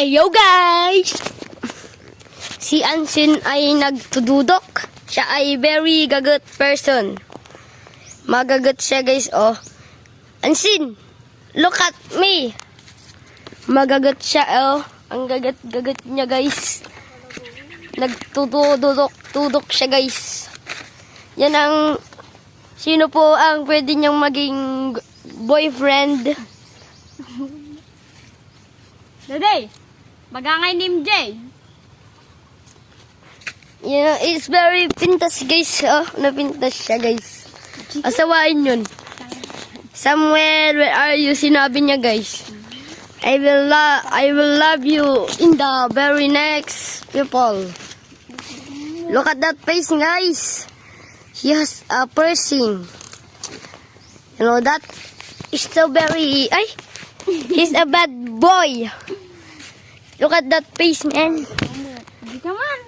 Yo guys! Si Ansin ay nagtududok. Siya ay very gagot person. Magagot siya guys, oh. Ansin, look at me. Magagot siya, oh. Ang gagot niya guys. Nagtududok siya guys. Yan ang, sino po ang pwede niyang maging boyfriend? Daday, magangay ni MJ. You know, it's very pintas guys. Oh, napintas siya guys. Asawain yun. Somewhere, where are you? Sinabi niya guys. I will love you in the very next people. Look at that face guys. She has a piercing. You know that? It's so very... Ay! He's a bad boy. Look at that face, man. Come on.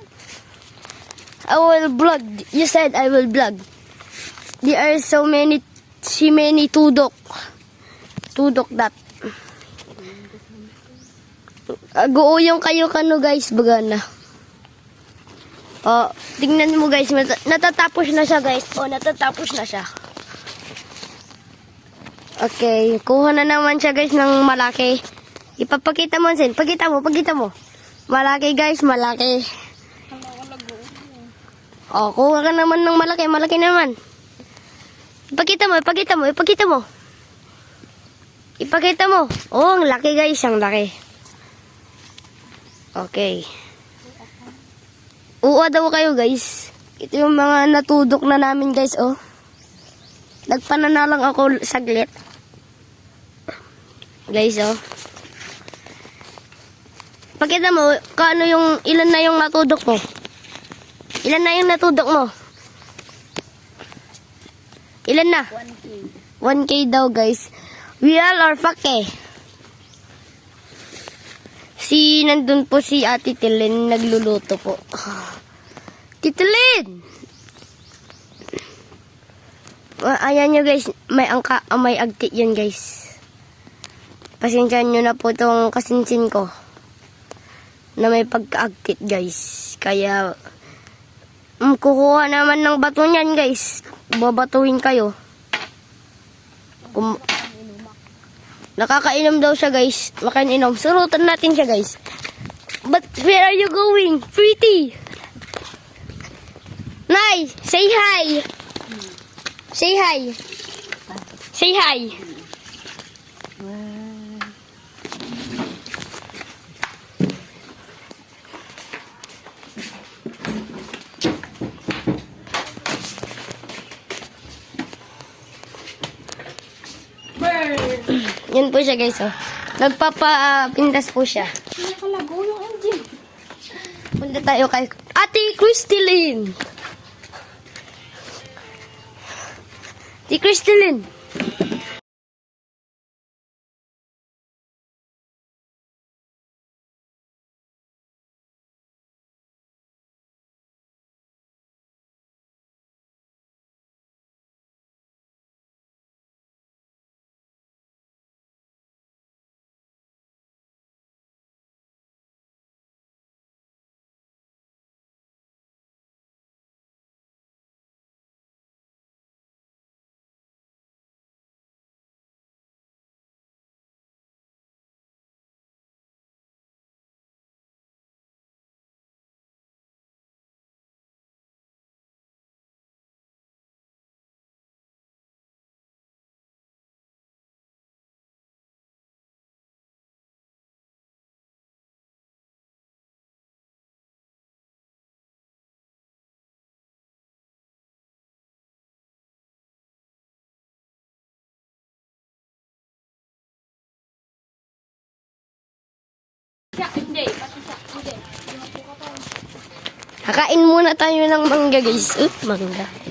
I will vlog. You said I will vlog. There are so many tudok. Tudok that. Guuyong kayo kano guys, baga na. Oh, tingnan mo guys, natatapos na siya guys. Oh, natatapos na siya. Okay, kuha na naman siya guys ng malaki. Ipapakita mo, Sen. Pakita mo. Malaki guys, malaki. Oh, kuha ka naman ng malaki. Malaki naman. Ipakita mo. Oh, ang laki guys, ang laki. Okay. Uwa daw kayo guys. Ito yung mga natudok na namin guys, oh. Nagpanana lang ako saglit. Guys, oh. Pakita mo, ilan na yung natudok mo? Ilan na yung natudok mo? Ilan na? 1K. 1K daw, guys. We all are fake. Nandun po si Ate Tilin, nagluluto po. Titilin! Ayan nyo guys, may agti yun guys. Pasensyahan nyo na po itong kasinsin ko na may pagka-agtit guys. Kaya kukuha naman ng bato niyan guys. Babatuhin kayo. Nakakainom daw siya guys. Makainom. Surutan natin siya guys. But where are you going? Pretty! Nay, say hi! Say hi. Say hi. Yan po siya guys, oh. Nagpapapintas po siya. Nakalago yung MJ. Punta tayo kay Ate Crystalline. Ate Crystalline. Kakain muna tayo ng mangga guys. Mangga.